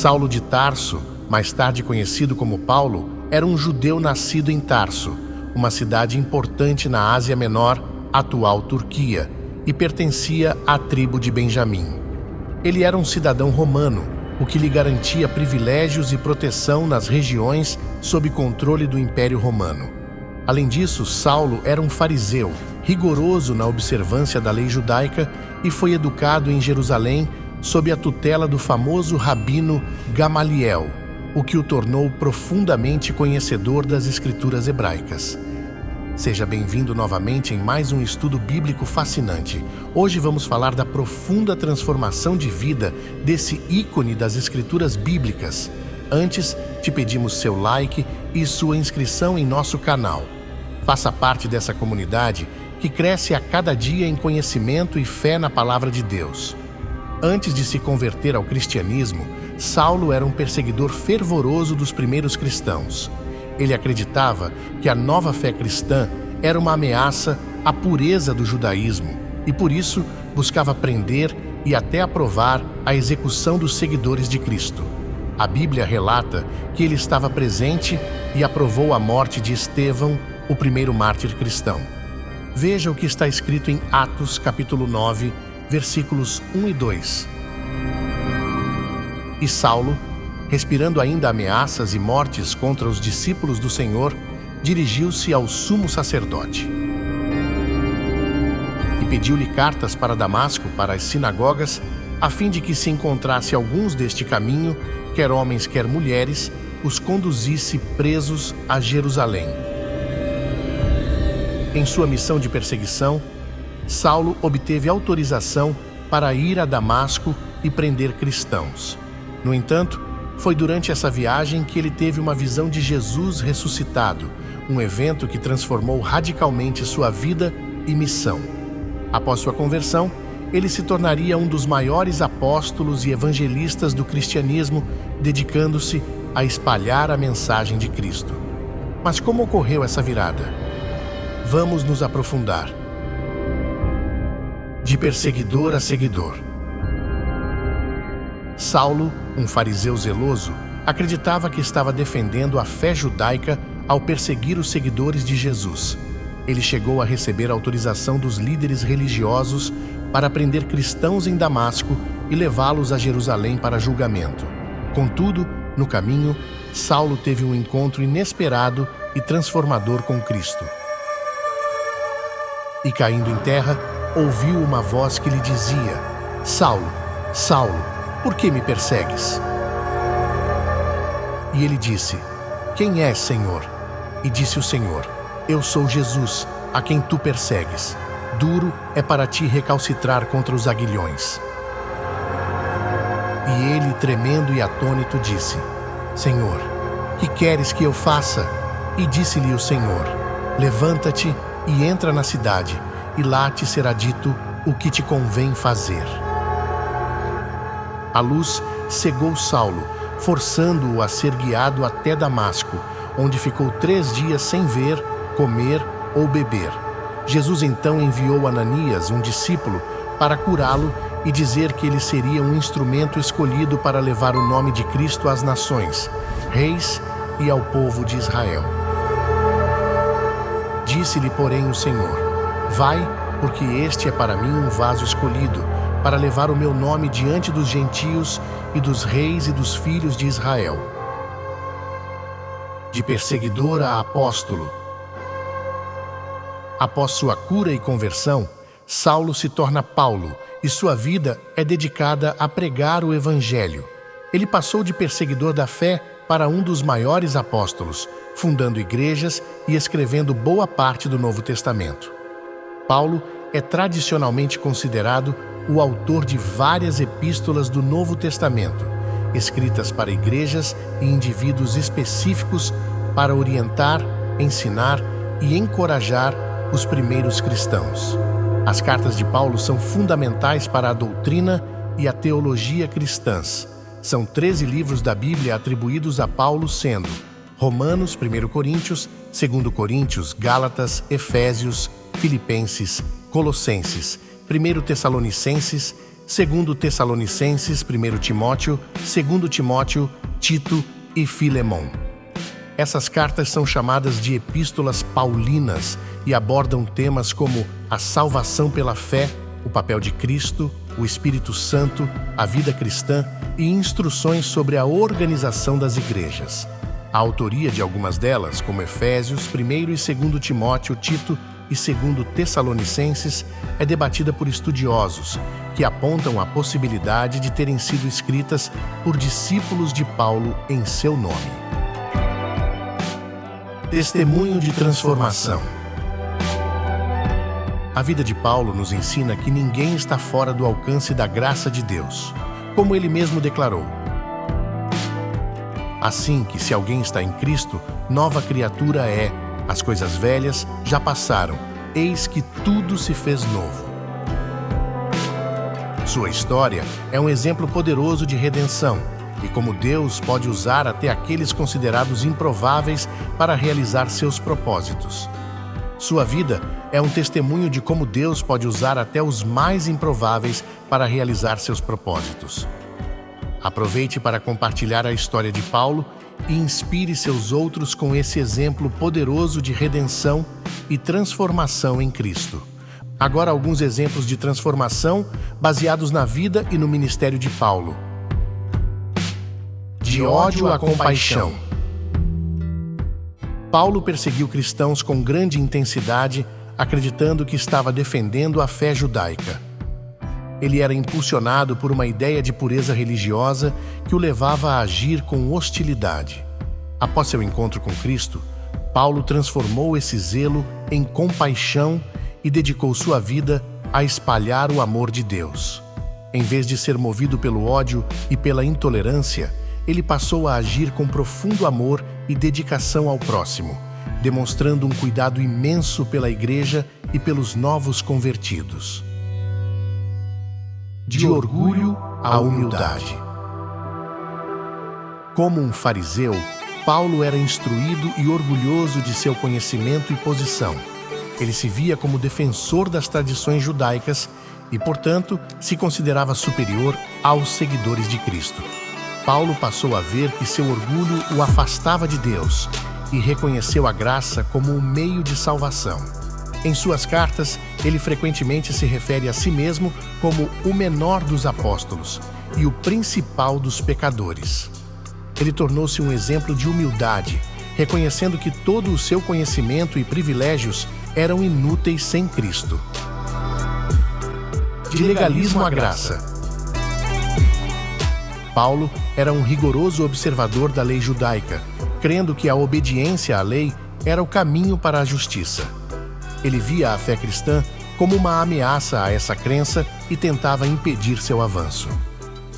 Saulo de Tarso, mais tarde conhecido como Paulo, era um judeu nascido em Tarso, uma cidade importante na Ásia Menor, atual Turquia, e pertencia à tribo de Benjamim. Ele era um cidadão romano, o que lhe garantia privilégios e proteção nas regiões sob controle do Império Romano. Além disso, Saulo era um fariseu, rigoroso na observância da lei judaica e foi educado em Jerusalém sob a tutela do famoso rabino Gamaliel, o que o tornou profundamente conhecedor das escrituras hebraicas. Seja bem-vindo novamente em mais um estudo bíblico fascinante. Hoje vamos falar da profunda transformação de vida desse ícone das escrituras bíblicas. Antes, te pedimos seu like e sua inscrição em nosso canal. Faça parte dessa comunidade que cresce a cada dia em conhecimento e fé na palavra de Deus. Antes de se converter ao cristianismo, Saulo era um perseguidor fervoroso dos primeiros cristãos. Ele acreditava que a nova fé cristã era uma ameaça à pureza do judaísmo e, por isso, buscava prender e até aprovar a execução dos seguidores de Cristo. A Bíblia relata que ele estava presente e aprovou a morte de Estevão, o primeiro mártir cristão. Veja o que está escrito em Atos, capítulo 9, versículos 1 e 2. E Saulo, respirando ainda ameaças e mortes contra os discípulos do Senhor, dirigiu-se ao sumo sacerdote e pediu-lhe cartas para Damasco, para as sinagogas, a fim de que se encontrasse alguns deste caminho, quer homens, quer mulheres, os conduzisse presos a Jerusalém. Em sua missão de perseguição, Saulo obteve autorização para ir a Damasco e prender cristãos. No entanto, foi durante essa viagem que ele teve uma visão de Jesus ressuscitado, um evento que transformou radicalmente sua vida e missão. Após sua conversão, ele se tornaria um dos maiores apóstolos e evangelistas do cristianismo, dedicando-se a espalhar a mensagem de Cristo. Mas como ocorreu essa virada? Vamos nos aprofundar. De perseguidor a seguidor. Saulo, um fariseu zeloso, acreditava que estava defendendo a fé judaica ao perseguir os seguidores de Jesus. Ele chegou a receber autorização dos líderes religiosos para prender cristãos em Damasco e levá-los a Jerusalém para julgamento. Contudo, no caminho, Saulo teve um encontro inesperado e transformador com Cristo. E caindo em terra, ouviu uma voz que lhe dizia: Saulo, Saulo, por que me persegues? E ele disse: Quem és, Senhor? E disse o Senhor: Eu sou Jesus, a quem tu persegues. Duro é para ti recalcitrar contra os aguilhões. E ele, tremendo e atônito, disse: Senhor, que queres que eu faça? E disse-lhe o Senhor: Levanta-te e entra na cidade, e lá te será dito o que te convém fazer. A luz cegou Saulo, forçando-o a ser guiado até Damasco, onde ficou 3 dias sem ver, comer ou beber. Jesus então enviou Ananias, um discípulo, para curá-lo e dizer que ele seria um instrumento escolhido para levar o nome de Cristo às nações, reis e ao povo de Israel. Disse-lhe, porém, o Senhor: Vai, porque este é para mim um vaso escolhido, para levar o meu nome diante dos gentios e dos reis e dos filhos de Israel. De perseguidor a apóstolo. Após sua cura e conversão, Saulo se torna Paulo e sua vida é dedicada a pregar o Evangelho. Ele passou de perseguidor da fé para um dos maiores apóstolos, fundando igrejas e escrevendo boa parte do Novo Testamento. Paulo é tradicionalmente considerado o autor de várias epístolas do Novo Testamento, escritas para igrejas e indivíduos específicos para orientar, ensinar e encorajar os primeiros cristãos. As cartas de Paulo são fundamentais para a doutrina e a teologia cristãs. São 13 livros da Bíblia atribuídos a Paulo, sendo Romanos, 1 Coríntios, 2 Coríntios, Gálatas, Efésios, Filipenses, Colossenses, 1 Tessalonicenses, 2 Tessalonicenses, 1 Timóteo, 2 Timóteo, Tito e Filemon. Essas cartas são chamadas de epístolas paulinas e abordam temas como a salvação pela fé, o papel de Cristo, o Espírito Santo, a vida cristã e instruções sobre a organização das igrejas. A autoria de algumas delas, como Efésios, 1 e 2 Timóteo, Tito e 2 Tessalonicenses, é debatida por estudiosos, que apontam a possibilidade de terem sido escritas por discípulos de Paulo em seu nome. Testemunho de transformação. A vida de Paulo nos ensina que ninguém está fora do alcance da graça de Deus, como ele mesmo declarou. Assim que, se alguém está em Cristo, nova criatura é, as coisas velhas já passaram, eis que tudo se fez novo. Sua história é um exemplo poderoso de redenção e como Deus pode usar até aqueles considerados improváveis para realizar seus propósitos. Sua vida é um testemunho de como Deus pode usar até os mais improváveis para realizar seus propósitos. Aproveite para compartilhar a história de Paulo e inspire seus outros com esse exemplo poderoso de redenção e transformação em Cristo. Agora alguns exemplos de transformação baseados na vida e no ministério de Paulo. De ódio à compaixão. Paulo perseguiu cristãos com grande intensidade, acreditando que estava defendendo a fé judaica. Ele era impulsionado por uma ideia de pureza religiosa que o levava a agir com hostilidade. Após seu encontro com Cristo, Paulo transformou esse zelo em compaixão e dedicou sua vida a espalhar o amor de Deus. Em vez de ser movido pelo ódio e pela intolerância, ele passou a agir com profundo amor e dedicação ao próximo, demonstrando um cuidado imenso pela igreja e pelos novos convertidos. De orgulho à humildade. Como um fariseu, Paulo era instruído e orgulhoso de seu conhecimento e posição. Ele se via como defensor das tradições judaicas e, portanto, se considerava superior aos seguidores de Cristo. Paulo passou a ver que seu orgulho o afastava de Deus e reconheceu a graça como um meio de salvação. Em suas cartas, ele frequentemente se refere a si mesmo como o menor dos apóstolos e o principal dos pecadores. Ele tornou-se um exemplo de humildade, reconhecendo que todo o seu conhecimento e privilégios eram inúteis sem Cristo. De legalismo à graça. Paulo era um rigoroso observador da lei judaica, crendo que a obediência à lei era o caminho para a justiça. Ele via a fé cristã como uma ameaça a essa crença e tentava impedir seu avanço.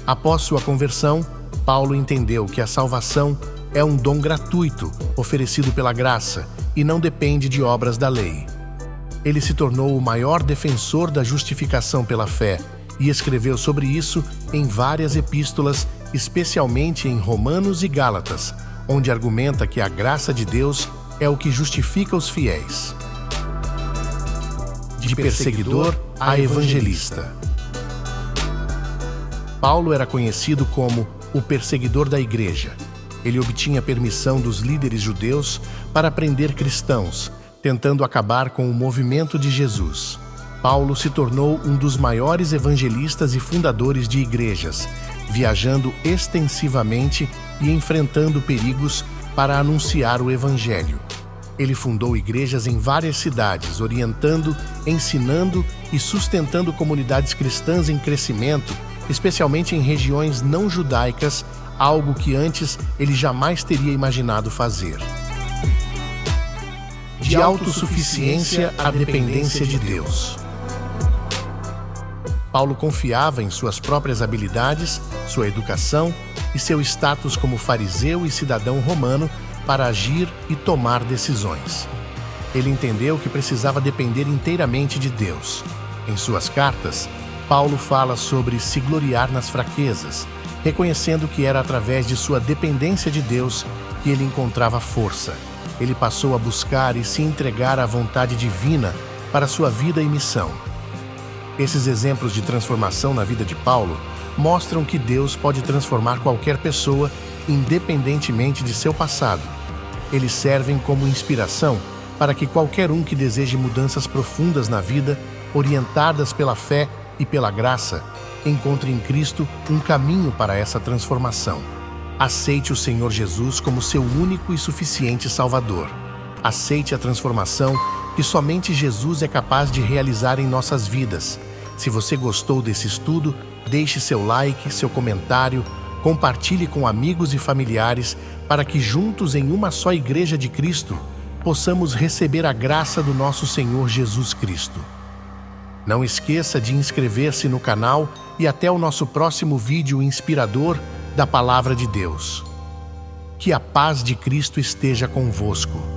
Após sua conversão, Paulo entendeu que a salvação é um dom gratuito oferecido pela graça e não depende de obras da lei. Ele se tornou o maior defensor da justificação pela fé e escreveu sobre isso em várias epístolas, especialmente em Romanos e Gálatas, onde argumenta que a graça de Deus é o que justifica os fiéis. De perseguidor a evangelista. Paulo era conhecido como o perseguidor da igreja. Ele obtinha permissão dos líderes judeus para prender cristãos, tentando acabar com o movimento de Jesus. Paulo se tornou um dos maiores evangelistas e fundadores de igrejas, viajando extensivamente e enfrentando perigos para anunciar o Evangelho. Ele fundou igrejas em várias cidades, orientando, ensinando e sustentando comunidades cristãs em crescimento, especialmente em regiões não judaicas, algo que antes ele jamais teria imaginado fazer. De autossuficiência à dependência de Deus. Paulo confiava em suas próprias habilidades, sua educação e seu status como fariseu e cidadão romano para agir e tomar decisões. Ele entendeu que precisava depender inteiramente de Deus. Em suas cartas, Paulo fala sobre se gloriar nas fraquezas, reconhecendo que era através de sua dependência de Deus que ele encontrava força. Ele passou a buscar e se entregar à vontade divina para sua vida e missão. Esses exemplos de transformação na vida de Paulo mostram que Deus pode transformar qualquer pessoa, independentemente de seu passado. Eles servem como inspiração para que qualquer um que deseje mudanças profundas na vida, orientadas pela fé e pela graça, encontre em Cristo um caminho para essa transformação. Aceite o Senhor Jesus como seu único e suficiente Salvador. Aceite a transformação que somente Jesus é capaz de realizar em nossas vidas. Se você gostou desse estudo, deixe seu like, seu comentário, compartilhe com amigos e familiares para que juntos em uma só Igreja de Cristo possamos receber a graça do nosso Senhor Jesus Cristo. Não esqueça de inscrever-se no canal e até o nosso próximo vídeo inspirador da Palavra de Deus. Que a paz de Cristo esteja convosco.